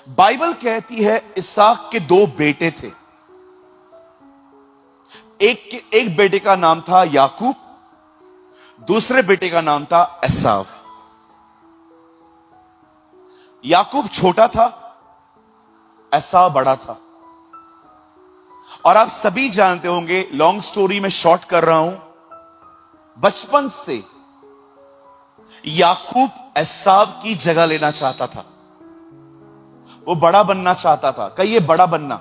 Bible कहती है इसहाक के दो बेटे थे। एक बेटे का नाम था याकूब, दूसरे बेटे का नाम था एसाव। याकूब छोटा था, एसाव बड़ा था। और आप सभी जानते होंगे, लॉन्ग स्टोरी में शॉर्ट कर रहा हूं, बचपन से याकूब एसाव की जगह लेना चाहता था। वो बड़ा बनना चाहता था। कहिए बड़ा बनना।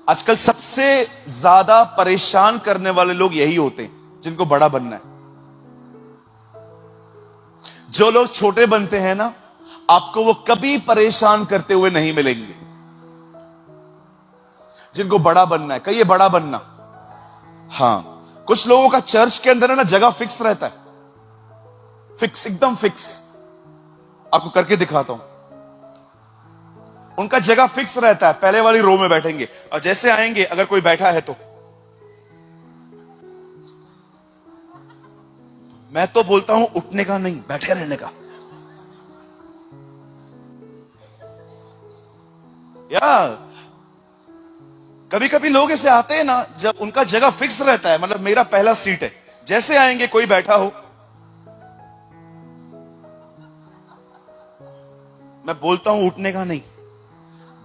आजकल सबसे ज्यादा परेशान करने वाले लोग यही होते हैं, जिनको बड़ा बनना है। जो लोग छोटे बनते हैं ना, आपको वो कभी परेशान करते हुए नहीं मिलेंगे। जिनको बड़ा बनना है, कहिए बड़ा बनना। हां, कुछ लोगों का चर्च के अंदर है ना, जगह फिक्स रहता है। फिक्स, एकदम फिक्स। आपको करके दिखाता हूं। उनका जगह फिक्स रहता है, पहले वाली रो में बैठेंगे, और जैसे आएंगे, अगर कोई बैठा है तो मैं तो बोलता हूं उठने का नहीं, बैठे रहने का। या कभी कभी लोग ऐसे आते हैं ना, जब उनका जगह फिक्स रहता है, मतलब मेरा पहला सीट है, जैसे आएंगे कोई बैठा हो, मैं बोलता हूं उठने का नहीं,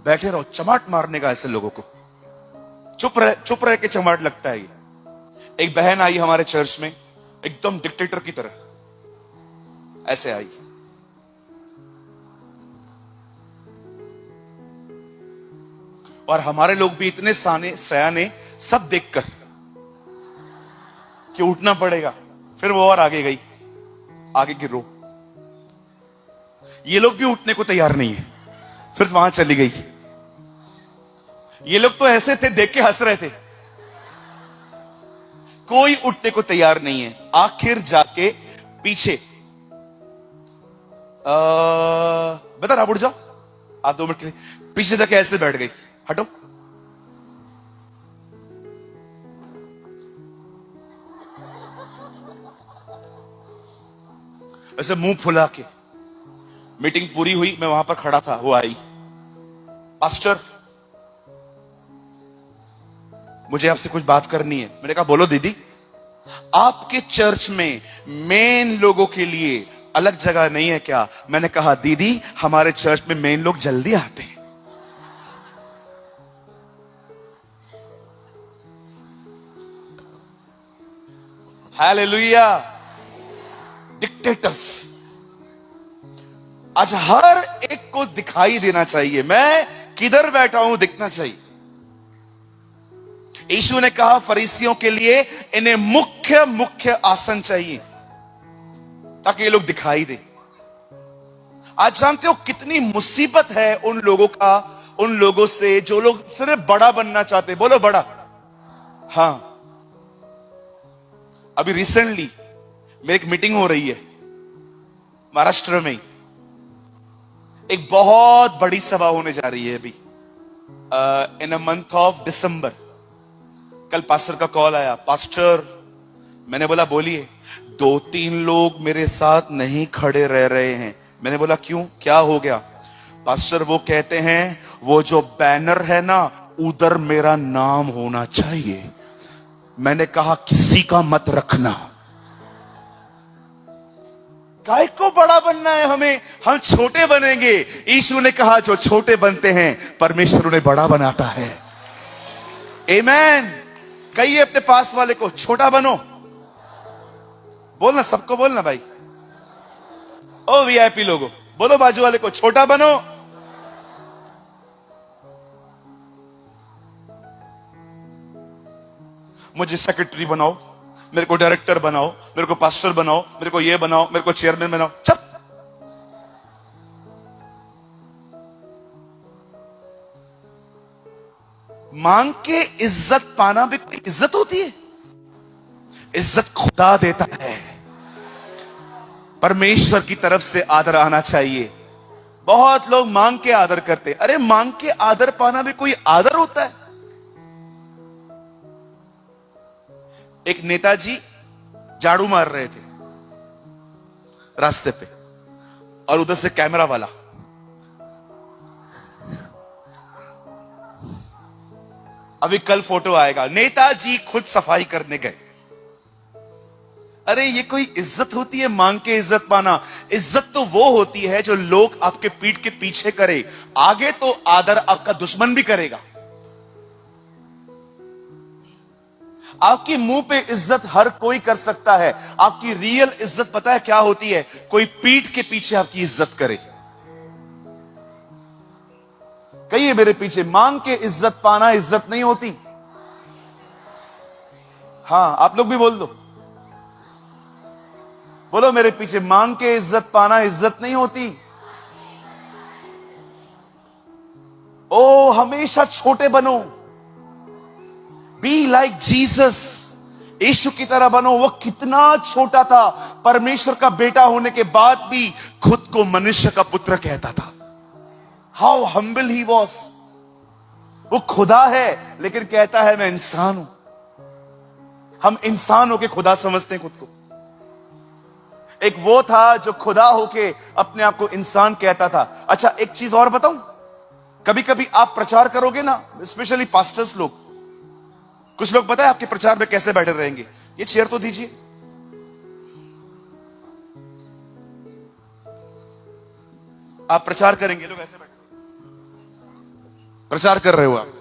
बैठे रहो। चमाट मारने का ऐसे लोगों को। चुप रह के चमाट लगता है ये। एक बहन आई हमारे चर्च में, एकदम डिक्टेटर की तरह ऐसे आई। और हमारे लोग भी इतने सयाने, सब देखकर कि उठना पड़ेगा। फिर वो और आगे गई, आगे की रो। ये लोग भी उठने को तैयार नहीं है, फिर वहां चली गई। ये लोग तो ऐसे थे, देख के हंस रहे थे। कोई उठने को तैयार नहीं है। आखिर जाके पीछे बता रहा, उठ जाओ आप 2 मिनट के लिए। पीछे जाके ऐसे बैठ गई, हटो। ऐसे मुंह फुला के। मीटिंग पूरी हुई, मैं वहां पर खड़ा था, वो आई, पास्टर मुझे आपसे कुछ बात करनी है। मैंने कहा बोलो दीदी। आपके चर्च में मेन लोगों के लिए अलग जगह नहीं है क्या? मैंने कहा दीदी हमारे चर्च में मेन लोग जल्दी आते हैं। हालेलुया। डिक्टेटर्स। आज हर एक को दिखाई देना चाहिए, मैं किधर बैठा हूं दिखना चाहिए। यीशु ने कहा फरीसियों के लिए इन्हें मुख्य मुख्य आसन चाहिए, ताकि ये लोग दिखाई दे। आज जानते हो कितनी मुसीबत है उन लोगों से जो लोग सिर्फ बड़ा बनना चाहते। बोलो बड़ा। हां, अभी रिसेंटली मेरी एक मीटिंग हो रही है महाराष्ट्र में। एक बहुत बड़ी सभा होने जा रही है अभी इन अ मंथ ऑफ दिसंबर। कल पास्टर का कॉल आया, पास्टर। मैंने बोला बोलिए। 2-3 लोग मेरे साथ नहीं खड़े रह रहे हैं। मैंने बोला क्यों, क्या हो गया? पास्टर वो कहते हैं वो जो बैनर है ना, उधर मेरा नाम होना चाहिए। मैंने कहा किसी का मत रखना। काय को बड़ा बनना है हमें? हम छोटे बनेंगे। यीशु ने कहा जो छोटे बनते हैं परमेश्वर उन्हें बड़ा बनाता है। आमेन। कहिए अपने पास वाले को छोटा बनो। बोलना, सबको बोलना भाई। ओ वीआईपी लोगों, बोलो बाजू वाले को छोटा बनो। मुझे सेक्रेटरी बनाओ, मेरे को डायरेक्टर बनाओ, मेरे को पास्टर बनाओ, मेरे को ये बनाओ, मेरे को चेयरमैन बनाओ। चुप। मांग के इज्जत पाना भी कोई इज्जत होती है? इज्जत खुदा देता है। परमेश्वर की तरफ से आदर आना चाहिए। बहुत लोग मांग के आदर करते। अरे मांग के आदर पाना भी कोई आदर होता है? एक नेताजी झाड़ू मार रहे थे रास्ते पे, और उधर से कैमरा वाला अभी कल फोटो आएगा, नेताजी खुद सफाई करने गए। अरे ये कोई इज्जत होती है? मांग के इज्जत पाना? इज्जत तो वो होती है जो लोग आपके पीठ के पीछे करे, आगे तो आदर आपका दुश्मन भी करेगा। आपकी मुंह पे इज्जत हर कोई कर सकता है, आपकी रियल इज्जत पता है क्या होती है? कोई पीठ के पीछे आपकी इज्जत करे। कहिए मेरे पीछे, मांग के इज्जत पाना इज्जत नहीं होती। हां, आप लोग भी बोल दो, बोलो मेरे पीछे, मांग के इज्जत पाना इज्जत नहीं होती। ओ हमेशा छोटे बनो, बी लाइक जीसस, यीशु की तरह बनो। वो कितना छोटा था, परमेश्वर का बेटा होने के बाद भी खुद को मनुष्य का पुत्र कहता था। How humble he was. वो खुदा है लेकिन कहता है मैं इंसान हूं। हम इंसान होके खुदा समझते हैं खुद को। एक वो था जो खुदा होके अपने आप को इंसान कहता था। अच्छा एक चीज और बताऊं, कभी कभी आप प्रचार करोगे ना, स्पेशली पास्टर्स लोग, कुछ लोग पता है आपके प्रचार में कैसे बैठे रहेंगे? ये चेयर तो दीजिए। आप प्रचार करेंगे, लोग ऐसे बैठे, प्रचार कर रहे हो आप,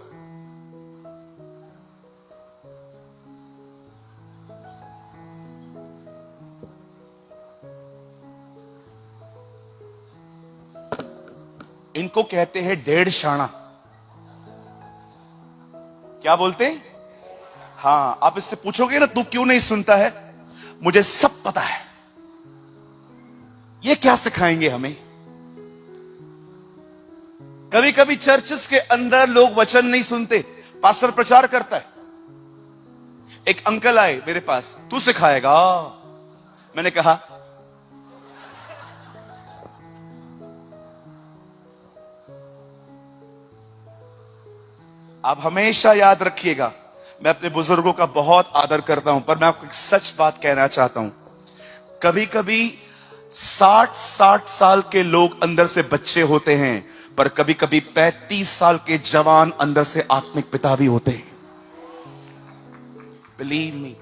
इनको कहते हैं डेढ़ शाना। क्या बोलते हैं? हाँ, आप इससे पूछोगे ना तू क्यों नहीं सुनता है, मुझे सब पता है। ये क्या सिखाएंगे हमें? कभी कभी चर्चेस के अंदर लोग वचन नहीं सुनते, पास्टर प्रचार करता है। एक अंकल आए मेरे पास, तू सिखाएगा? मैंने कहा आप हमेशा याद रखिएगा, मैं अपने बुजुर्गों का बहुत आदर करता हूं, पर मैं आपको एक सच बात कहना चाहता हूं। कभी कभी 60 साल के लोग अंदर से बच्चे होते हैं, पर कभी कभी 35 साल के जवान अंदर से आत्मिक पिता भी होते हैं। बिलीव मी,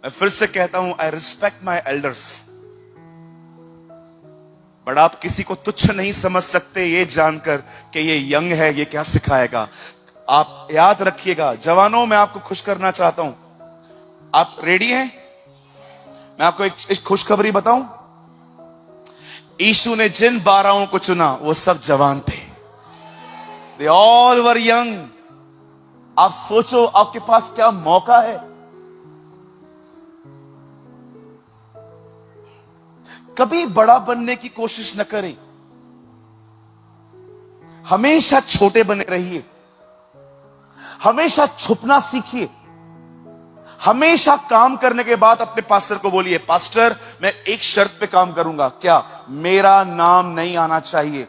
मैं फिर से कहता हूं, I respect my elders, but आप किसी को तुच्छ नहीं समझ सकते ये जानकर कि ये यंग है, ये क्या सिखाएगा। आप याद रखिएगा, जवानों मैं आपको खुश करना चाहता हूं। आप रेडी हैं? मैं आपको एक खुशखबरी बताऊं। यीशु ने जिन 12 को चुना वो सब जवान थे। They all were young. आप सोचो आपके पास क्या मौका है। कभी बड़ा बनने की कोशिश न करें, हमेशा छोटे बने रहिए, हमेशा छुपना सीखिए। हमेशा काम करने के बाद अपने पास्टर को बोलिए, पास्टर मैं एक शर्त पे काम करूंगा। क्या? मेरा नाम नहीं आना चाहिए,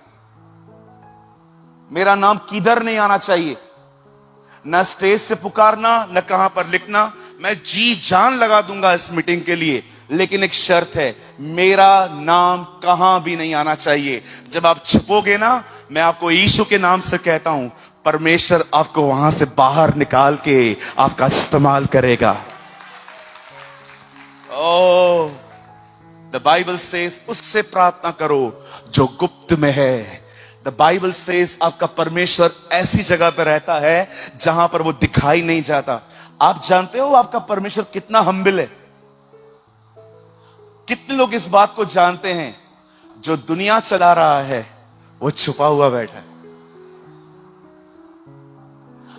मेरा नाम किधर नहीं आना चाहिए। न स्टेज से पुकारना, न कहां पर लिखना। मैं जी जान लगा दूंगा इस मीटिंग के लिए, लेकिन एक शर्त है, मेरा नाम कहां भी नहीं आना चाहिए। जब आप छुपोगे ना, मैं आपको यीशु के नाम से कहता हूं, परमेश्वर आपको वहां से बाहर निकाल के आपका इस्तेमाल करेगा। ओ द बाइबल सेज, उससे प्रार्थना करो जो गुप्त में है। द बाइबल सेज आपका परमेश्वर ऐसी जगह पर रहता है जहां पर वो दिखाई नहीं जाता। आप जानते हो आपका परमेश्वर कितना हम्बल है? कितने लोग इस बात को जानते हैं? जो दुनिया चला रहा है वो छुपा हुआ बैठा है।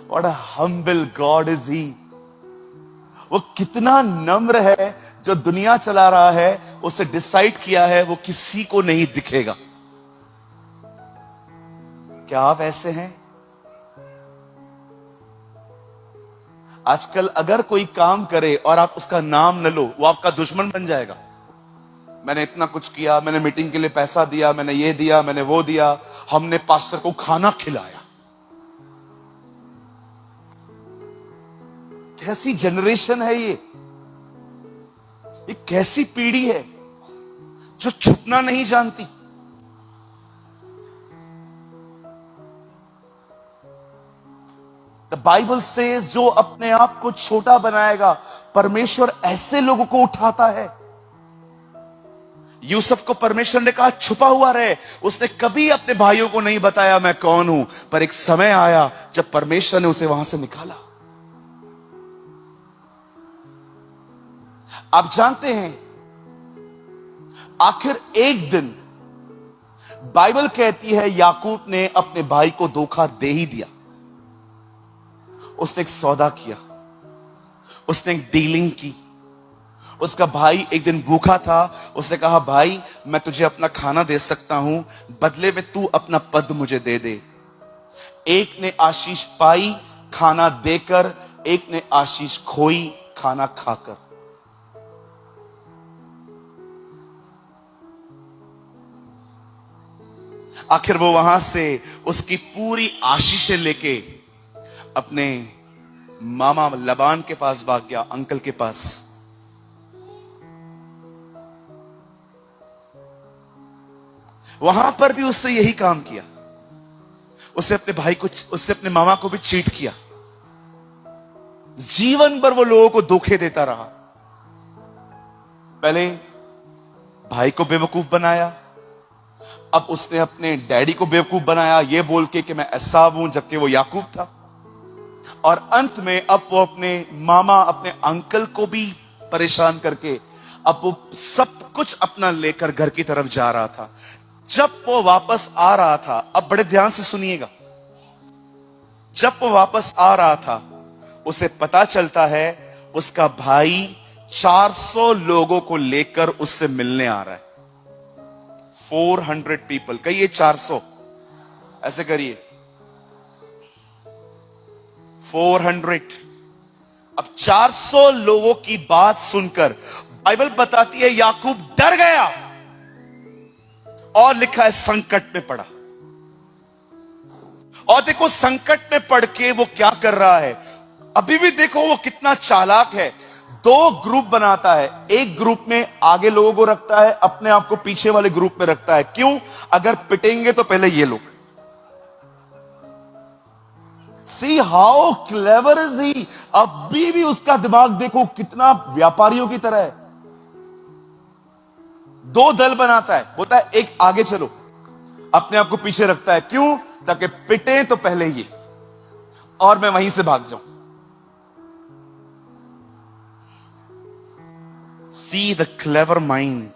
What a humble God is he। वो कितना नम्र है, जो दुनिया चला रहा है उसे डिसाइड किया है वो किसी को नहीं दिखेगा। क्या आप ऐसे हैं? आजकल अगर कोई काम करे और आप उसका नाम न लो, वो आपका दुश्मन बन जाएगा। मैंने इतना कुछ किया, मैंने मीटिंग के लिए पैसा दिया, मैंने ये दिया, मैंने वो दिया, हमने पास्टर को खाना खिलाया। कैसी जनरेशन है ये कैसी पीढ़ी है जो छुपना नहीं जानती। द बाइबल सेज जो अपने आप को छोटा बनाएगा, परमेश्वर ऐसे लोगों को उठाता है। यूसुफ को परमेश्वर ने कहा छुपा हुआ रहे, उसने कभी अपने भाइयों को नहीं बताया मैं कौन हूं, पर एक समय आया जब परमेश्वर ने उसे वहां से निकाला। आप जानते हैं, आखिर एक दिन बाइबल कहती है याकूब ने अपने भाई को धोखा दे ही दिया। उसने एक सौदा किया, उसने एक डीलिंग की। उसका भाई एक दिन भूखा था, उसने कहा भाई मैं तुझे अपना खाना दे सकता हूं, बदले में तू अपना पद मुझे दे दे। एक ने आशीष पाई खाना देकर, एक ने आशीष खोई खाना खाकर। आखिर वो वहां से उसकी पूरी आशीषें लेके अपने मामा लबान के पास भाग गया, अंकल के पास। वहां पर भी उससे यही काम किया, उससे अपने भाई को, उससे अपने मामा को भी चीट किया। जीवन भर वो लोगों को धोखे देता रहा। पहले भाई को बेवकूफ बनाया, अब उसने अपने डैडी को बेवकूफ बनाया ये बोल के कि मैं एसाव हूं, जबकि वो याकूब था। और अंत में अब वो अपने मामा, अपने अंकल को भी परेशान करके अब वो सब कुछ अपना लेकर घर की तरफ जा रहा था। जब वो वापस आ रहा था, अब बड़े ध्यान से सुनिएगा, जब वो वापस आ रहा था उसे पता चलता है उसका भाई 400 लोगों को लेकर उससे मिलने आ रहा है। 400 पीपल, कहिए 400, ऐसे करिए 400। अब 400 लोगों की बात सुनकर बाइबल बताती है याकूब डर गया, और लिखा है संकट में पड़ा। और देखो संकट में पड़ के वो क्या कर रहा है, अभी भी देखो वो कितना चालाक है। 2 ग्रुप बनाता है, एक ग्रुप में आगे लोगों को रखता है, अपने आप को पीछे वाले ग्रुप में रखता है। क्यों? अगर पिटेंगे तो पहले ये लोग। See how clever is he. अभी भी उसका दिमाग देखो कितना व्यापारियों की तरह है। 2 दल बनाता है, बोलता है एक आगे चलो, अपने आप को पीछे रखता है। क्यों? ताकि पिटे तो पहले ये और मैं वहीं से भाग जाऊं। See the clever mind,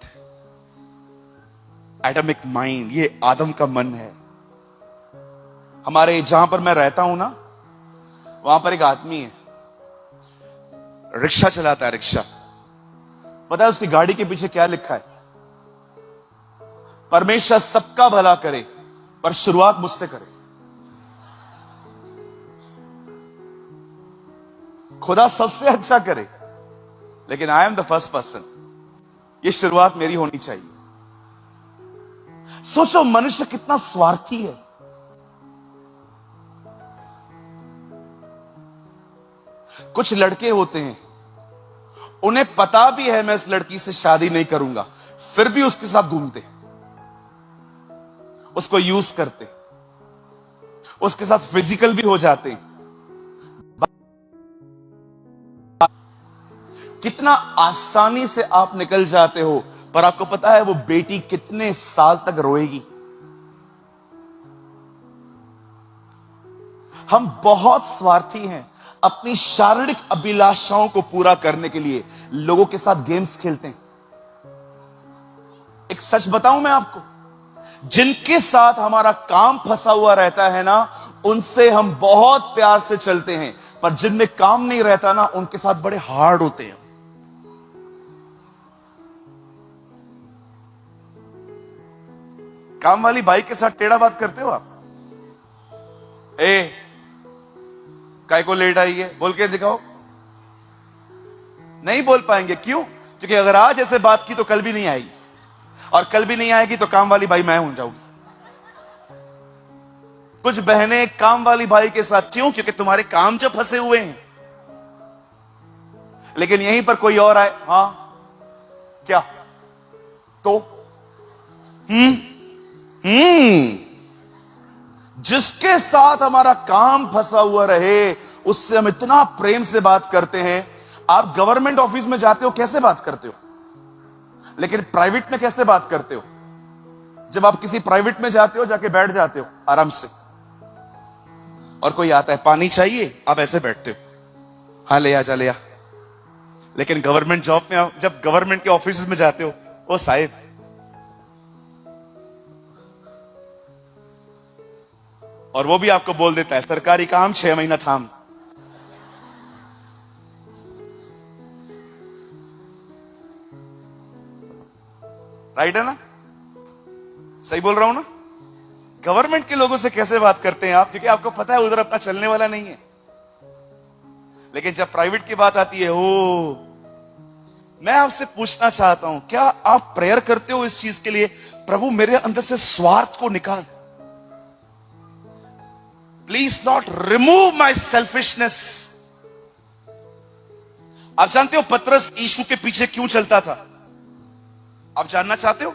atomic mind, ये आदम का मन है। हमारे जहां पर मैं रहता हूं ना, वहां पर एक आदमी है, रिक्शा चलाता है, रिक्शा। पता है उसकी गाड़ी के पीछे क्या लिखा है? परमेश्वर सबका भला करे पर शुरुआत मुझसे करे। खुदा सबसे अच्छा करे, लेकिन I am the first person, ये शुरुआत मेरी होनी चाहिए। सोचो मनुष्य कितना स्वार्थी है। कुछ लड़के होते हैं, उन्हें पता भी है मैं इस लड़की से शादी नहीं करूंगा, फिर भी उसके साथ घूमते, उसको यूज करते, उसके साथ फिजिकल भी हो जाते। कितना आसानी से आप निकल जाते हो, पर आपको पता है वो बेटी कितने साल तक रोएगी। हम बहुत स्वार्थी हैं, अपनी शारीरिक अभिलाषाओं को पूरा करने के लिए लोगों के साथ गेम्स खेलते हैं। एक सच बताऊं मैं आपको, जिनके साथ हमारा काम फंसा हुआ रहता है ना, उनसे हम बहुत प्यार से चलते हैं, पर जिनमें काम नहीं रहता ना, उनके साथ बड़े हार्ड होते हैं। काम वाली बाई के साथ टेढ़ा बात करते हो आप? काय को लेट आई है बोल के दिखाओ। नहीं बोल पाएंगे। क्यों? क्योंकि अगर आज ऐसे बात की तो कल भी नहीं आएगी, और कल भी नहीं आएगी तो काम वाली भाई मैं हो जाऊंगी। कुछ बहनें काम वाली भाई के साथ, क्यों? क्योंकि तुम्हारे काम जो फंसे हुए हैं। लेकिन यहीं पर कोई और आए, हां क्या तो जिसके साथ हमारा काम फंसा हुआ रहे उससे हम इतना प्रेम से बात करते हैं। आप गवर्नमेंट ऑफिस में जाते हो कैसे बात करते हो, लेकिन प्राइवेट में कैसे बात करते हो? जब आप किसी प्राइवेट में जाते हो जाके बैठ जाते हो आराम से, और कोई आता है पानी चाहिए, आप ऐसे बैठते हो, हाँ ले आ जा ले आ। लेकिन गवर्नमेंट जॉब में जब गवर्नमेंट के ऑफिस में जाते हो, ओ साहिब, और वो भी आपको बोल देता है सरकारी काम 6 महीना थाम। राइट है ना? सही बोल रहा हूं ना? गवर्नमेंट के लोगों से कैसे बात करते हैं आप, क्योंकि आपको पता है उधर अपना चलने वाला नहीं है। लेकिन जब प्राइवेट की बात आती है, ओ, मैं आपसे पूछना चाहता हूं, क्या आप प्रेयर करते हो इस चीज के लिए, प्रभु मेरे अंदर से स्वार्थ को निकाल, please not remove my selfishness. आप जानते हो पतरस यीशु के पीछे क्यों चलता था? आप जानना चाहते हो?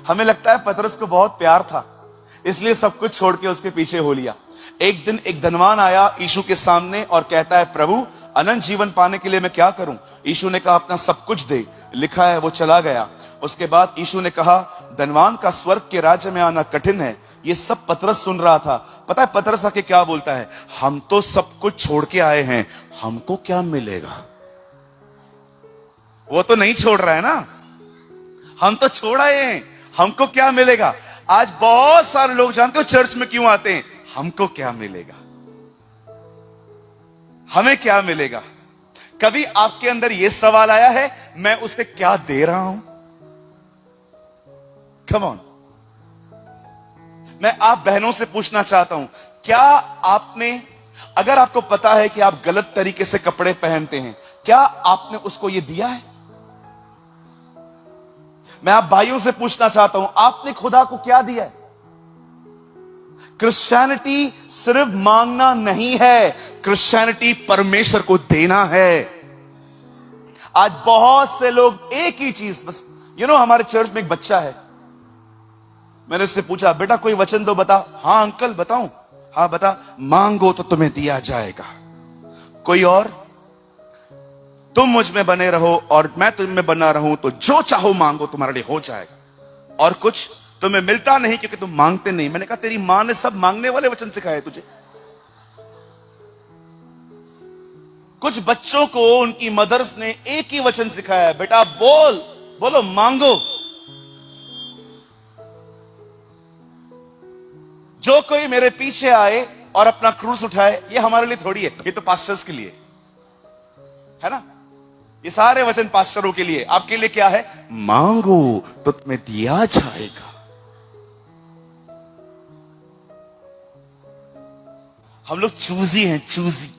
हमें लगता है पतरस को बहुत प्यार था, इसलिए सब कुछ छोड़ के उसके पीछे हो लिया। एक दिन एक धनवान आया यीशु के सामने और कहता है, प्रभु अनंत जीवन पाने के लिए मैं क्या करूं? यीशु ने कहा अपना सब कुछ दे। लिखा है वो चला गया। उसके बाद यीशु ने कहा, धनवान का स्वर्ग के राज्य में आना कठिन है। ये सब पतरस सुन रहा था। पता है पतरस आके क्या बोलता है? हम तो सब कुछ छोड़ के आए हैं, हमको क्या मिलेगा? वो तो नहीं छोड़ रहा है ना, हम तो छोड़ आए हैं, हमको क्या मिलेगा? आज बहुत सारे लोग जानते हो चर्च में क्यों आते हैं? हमको क्या मिलेगा, हमें क्या मिलेगा? कभी आपके अंदर यह सवाल आया है, मैं उसे क्या दे रहा हूं? कम ऑन, मैं आप बहनों से पूछना चाहता हूं, क्या आपने, अगर आपको पता है कि आप गलत तरीके से कपड़े पहनते हैं, क्या आपने उसको यह दिया है? मैं आप भाइयों से पूछना चाहता हूं, आपने खुदा को क्या दिया है? क्रिश्चियनिटी सिर्फ मांगना नहीं है, क्रिश्चियनिटी परमेश्वर को देना है। आज बहुत से लोग एक ही चीज बस, हमारे चर्च में एक बच्चा है, मैंने उससे पूछा, बेटा कोई वचन तो बता। हाँ अंकल बताऊं? हाँ बता। मांगो तो तुम्हें दिया जाएगा। कोई और? तुम मुझ में बने रहो और मैं तुम में बना रहूं, तो जो चाहो मांगो तुम्हारे लिए हो जाएगा। और कुछ तुम्हें मिलता नहीं क्योंकि तुम मांगते नहीं। मैंने कहा तेरी मां ने सब मांगने वाले वचन सिखाए तुझे? कुछ बच्चों को उनकी मदर्स ने एक ही वचन सिखाया है, बेटा बोलो मांगो। जो कोई मेरे पीछे आए और अपना क्रूस उठाए, ये हमारे लिए थोड़ी है, ये तो पास्टर्स के लिए है ना। ये सारे वचन पास्टरों के लिए। आपके लिए क्या है? मांगो तो तुम्हें दिया जाएगा। हम लोग चूजी हैं, चूजी।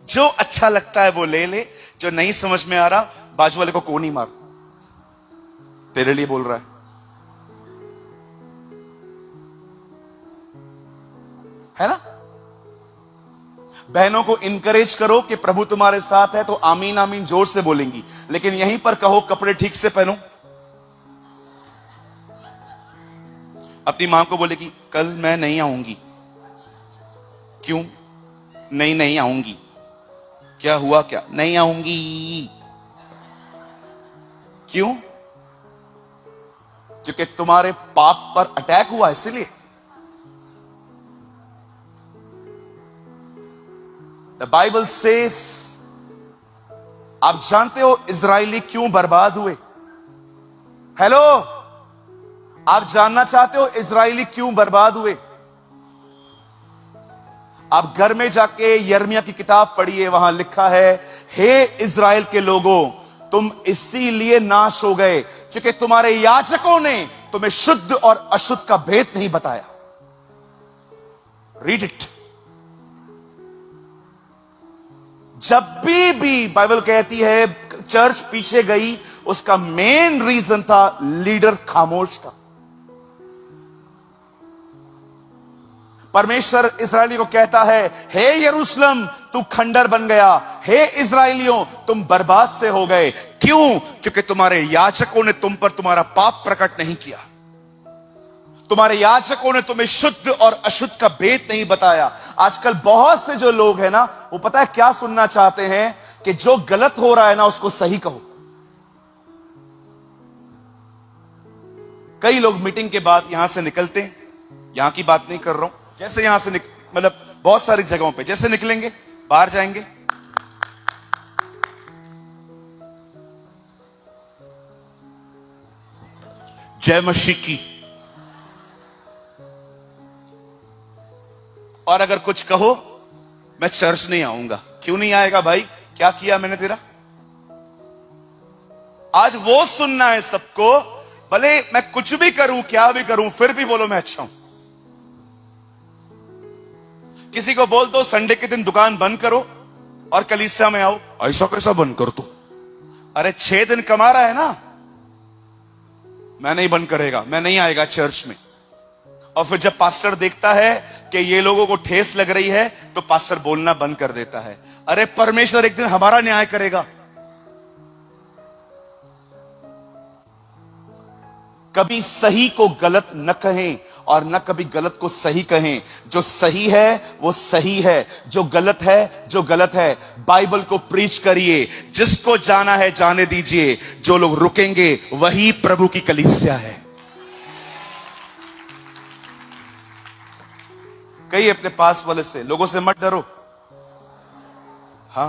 जो अच्छा लगता है वो ले ले, जो नहीं समझ में आ रहा बाजू वाले को कोनी मार, तेरे लिए बोल रहा है ना। बहनों को इनकरेज करो कि प्रभु तुम्हारे साथ है, तो आमीन आमीन जोर से बोलेंगी, लेकिन यहीं पर कहो कपड़े ठीक से पहनो। अपनी मां को बोलेगी कल मैं नहीं आऊंगी। क्यों नहीं आऊंगी? क्या हुआ? क्या नहीं आऊंगी? क्यों? क्योंकि तुम्हारे पाप पर अटैक हुआ इसलिए। द बाइबल सेज, आप जानते हो इजरायली क्यों बर्बाद हुए? हेलो, आप जानना चाहते हो इजरायली क्यों बर्बाद हुए? आप घर में जाके यिर्मयाह की किताब पढ़िए, वहां लिखा है, हे इजराइल के लोगों, तुम इसीलिए नाश हो गए क्योंकि तुम्हारे याजकों ने तुम्हें शुद्ध और अशुद्ध का भेद नहीं बताया। Read it. जब भी बाइबल कहती है चर्च पीछे गई, उसका मेन रीजन था लीडर खामोश था। परमेश्वर इस्राएली को कहता है, हे यरूशलेम तू खंडर बन गया, हे इस्राएलियों तुम बर्बाद से हो गए। क्यों? क्योंकि तुम्हारे याजकों ने तुम पर तुम्हारा पाप प्रकट नहीं किया। तुम्हारे याजकों ने तुम्हें शुद्ध और अशुद्ध का भेद नहीं बताया। आजकल बहुत से जो लोग हैं ना, वो पता है क्या सुनना चाहते हैं कि जो गलत हो रहा है ना उसको सही कहो। कई लोग मीटिंग के बाद यहां से निकलते हैं, यहां की बात नहीं कर रहा हूं, जैसे यहां से मतलब बहुत सारी जगहों पे जैसे निकलेंगे, बाहर जाएंगे, जय मसीह की, और अगर कुछ कहो मैं चर्च नहीं आऊंगा। क्यों नहीं आएगा भाई? क्या किया मैंने तेरा? आज वो सुनना है सबको, भले मैं कुछ भी करूं, क्या भी करूं, फिर भी बोलो मैं अच्छा हूं। किसी को बोल दो संडे के दिन दुकान बंद करो और कलीसिया में आओ, ऐसा कैसा बंद कर तू? अरे 6 दिन कमा रहा है ना। मैं नहीं बंद करेगा, मैं नहीं आएगा चर्च में। और फिर जब पास्टर देखता है कि ये लोगों को ठेस लग रही है तो पास्टर बोलना बंद कर देता है। अरे परमेश्वर एक दिन हमारा न्याय करेगा। कभी सही को गलत न कहें और न कभी गलत को सही कहें। जो सही है वो सही है, जो गलत है जो गलत है। बाइबल को प्रीच करिए, जिसको जाना है जाने दीजिए। जो लोग रुकेंगे वही प्रभु की कलीसिया है। कहिए अपने पास वाले से, लोगों से मत डरो।